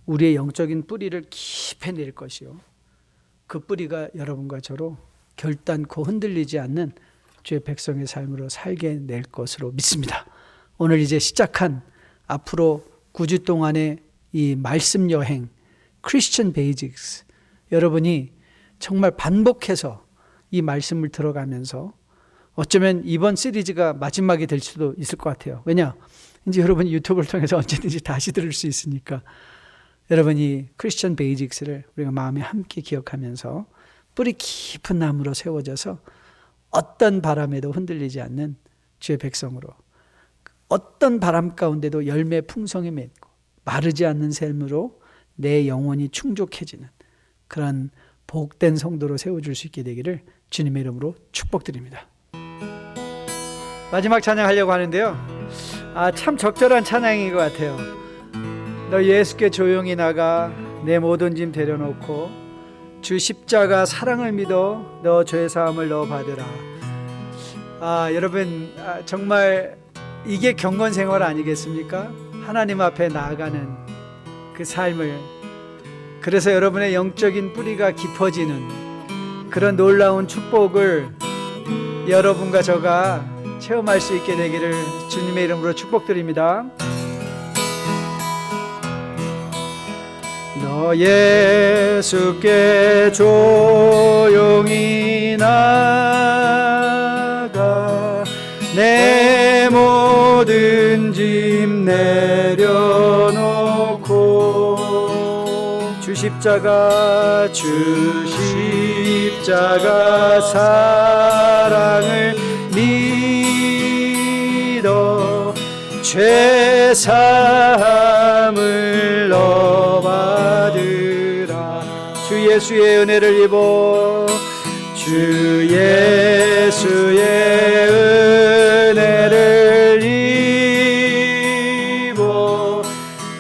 우리의 영적인 뿌리를 깊이 낼 것이요, 그 뿌리가 여러분과 저로 결단코 흔들리지 않는 주의 백성의 삶으로 살게 낼 것으로 믿습니다. 오늘 이제 시작한 앞으로 9주 동안의 이 말씀 여행 크리스천 베이직스, 여러분이 정말 반복해서 이 말씀을 들어가면서 어쩌면 이번 시리즈가 마지막이 될 수도 있을 것 같아요. 왜냐? 이제 여러분이 유튜브를 통해서 언제든지 다시 들을 수 있으니까 여러분이 크리스천 베이직스를 우리가 마음에 함께 기억하면서 뿌리 깊은 나무로 세워져서 어떤 바람에도 흔들리지 않는 주의 백성으로, 어떤 바람 가운데도 열매 풍성히 맺고 마르지 않는 삶으로 내 영혼이 충족해지는 그런 복된 성도로 세워줄 수 있게 되기를 주님의 이름으로 축복드립니다. 마지막 찬양하려고 하는데요, 참 적절한 찬양인 것 같아요. 너 예수께 조용히 나가 내 모든 짐 데려놓고 주 십자가 사랑을 믿어 너 죄사함을 너 받으라. 여러분, 정말 이게 경건생활 아니겠습니까? 하나님 앞에 나아가는 그 삶을, 그래서 여러분의 영적인 뿌리가 깊어지는 그런 놀라운 축복을 여러분과 저가 체험할 수 있게 되기를 주님의 이름으로 축복드립니다. 너 예수께 조용히 나가 내 모든 짐 내려놓고 주 십자가 사랑을 믿어 죄사함을 너 받으라. 주 예수의 은혜를 입어 주 예수의 은혜를 입어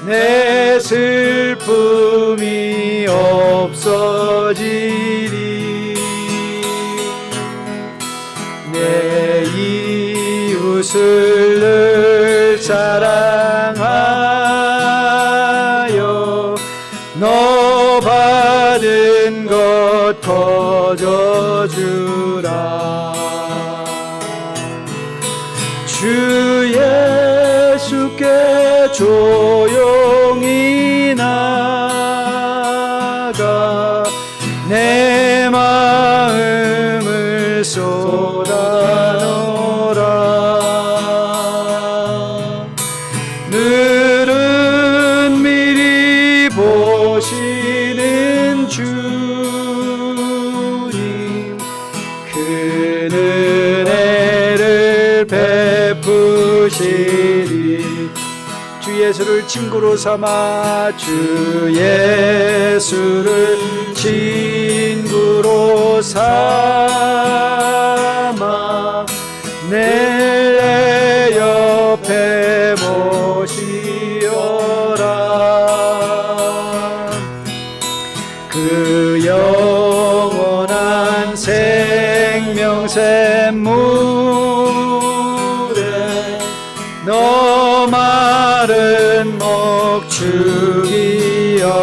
내 슬픔이 없어지리. 내 이웃을 늘 사랑하여 너 받은 것 거저주라. 주 예수께 조용히 나가 내 마음을 쏟아놓으라. 늘은 미리 보시는 주님, 그 은혜를 베푸시리. 주 예수를 친구로 삼아 주 예수를 친구로 삼아 내 옆에 모시어라. 그 영원한 생명샘 물에 너 마른 목 죽이어라.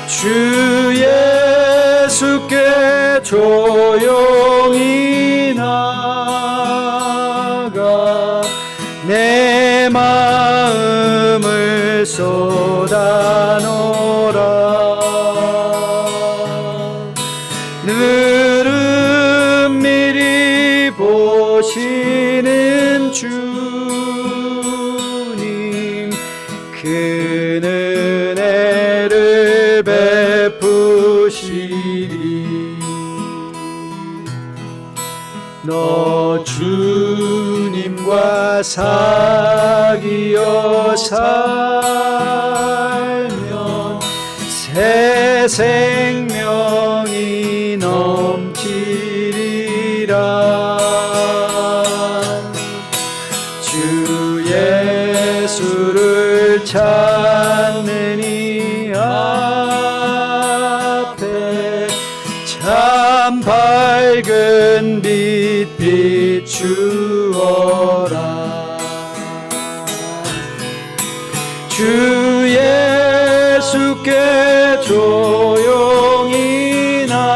주 예수께 조용히 나가 내 마음을 쏟아놓으라. 늘은 미리 보시는 주님 그 은혜를 베푸시리. 너 주님과 사귀어 살면 새 생명이 넘치리라. 주 예수를 찾는 이 앞에 참 밝은 빛 비추어라. 주 예수께 조용히 나가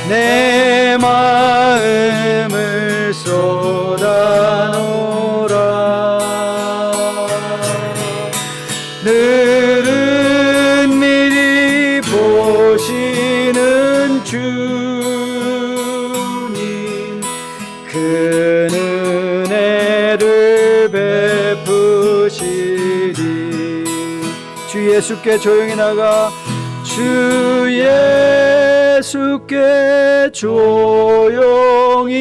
내 마음을 쏟아놓으라. 늘은 미리 보시는 주님 그 은혜를 베푸시리. 주 예수께 조용히 나가 주 예수께 조용히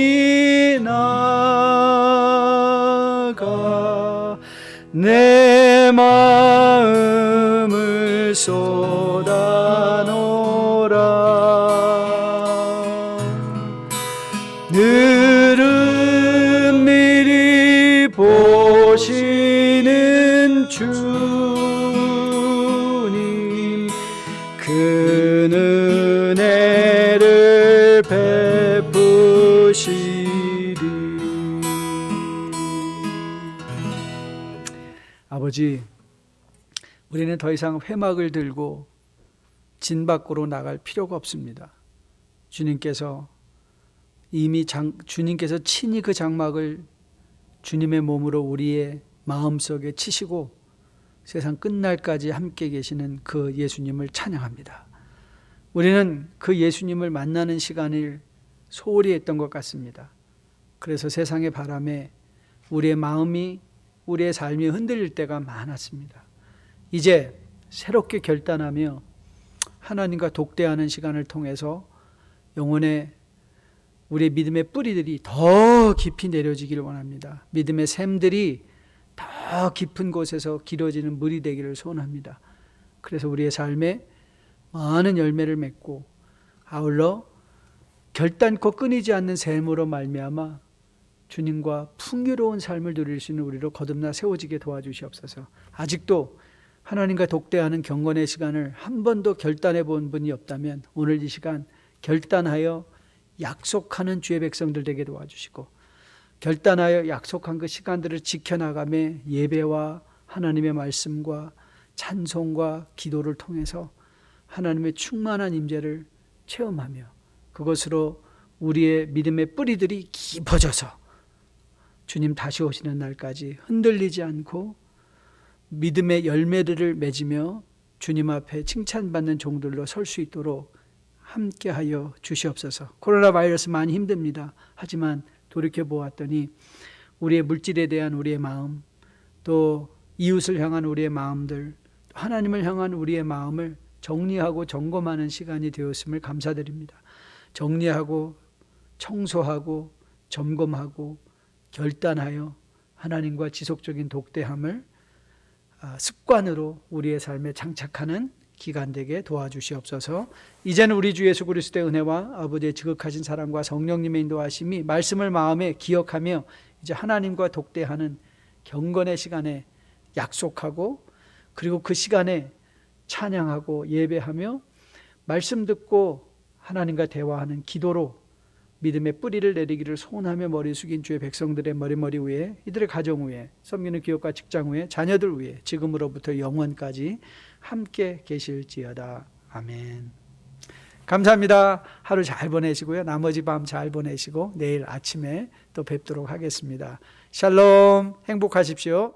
나가 내 마음을 쏟아놓으라. 늘은 미리 보시는 주님 그 은혜를 베푸시리. 아버지, 우리는 더 이상 회막을 들고 진 밖으로 나갈 필요가 없습니다. 주님께서 이미 주님께서 친히 그 장막을 주님의 몸으로 우리의 마음속에 치시고 세상 끝날까지 함께 계시는 그 예수님을 찬양합니다. 우리는 그 예수님을 만나는 시간을 소홀히 했던 것 같습니다. 그래서 세상의 바람에 우리의 마음이, 우리의 삶이 흔들릴 때가 많았습니다. 이제 새롭게 결단하며 하나님과 독대하는 시간을 통해서 영혼의 우리의 믿음의 뿌리들이 더 깊이 내려지기를 원합니다. 믿음의 샘들이 더 깊은 곳에서 길어지는 물이 되기를 소원합니다. 그래서 우리의 삶에 많은 열매를 맺고 아울러 결단코 끊이지 않는 샘으로 말미암아 주님과 풍요로운 삶을 누릴 수 있는 우리로 거듭나 세워지게 도와주시옵소서. 아직도 하나님과 독대하는 경건의 시간을 한 번도 결단해 본 분이 없다면 오늘 이 시간 결단하여 약속하는 주의 백성들 되게 도와주시고 결단하여 약속한 그 시간들을 지켜나가며 예배와 하나님의 말씀과 찬송과 기도를 통해서 하나님의 충만한 임재를 체험하며 그것으로 우리의 믿음의 뿌리들이 깊어져서 주님 다시 오시는 날까지 흔들리지 않고 믿음의 열매들을 맺으며 주님 앞에 칭찬받는 종들로 설 수 있도록 함께하여 주시옵소서. 코로나 바이러스 많이 힘듭니다. 하지만 돌이켜보았더니 우리의 물질에 대한 우리의 마음, 또 이웃을 향한 우리의 마음들, 하나님을 향한 우리의 마음을 정리하고 점검하는 시간이 되었음을 감사드립니다. 정리하고 청소하고 점검하고 결단하여 하나님과 지속적인 독대함을 습관으로 우리의 삶에 장착하는 기간 되게 도와주시옵소서. 이제는 우리 주 예수 그리스도의 은혜와 아버지의 지극하신 사랑과 성령님의 인도하심이 말씀을 마음에 기억하며 이제 하나님과 독대하는 경건의 시간에 약속하고, 그리고 그 시간에 찬양하고 예배하며 말씀 듣고 하나님과 대화하는 기도로 믿음의 뿌리를 내리기를 소원하며 머리 숙인 주의 백성들의 머리 위에, 이들의 가정 위에, 섬기는 기업과 직장 위에, 자녀들 위에 지금으로부터 영원까지 함께 계실지어다. 아멘. 감사합니다. 하루 잘 보내시고요. 나머지 밤 잘 보내시고 내일 아침에 또 뵙도록 하겠습니다. 샬롬, 행복하십시오.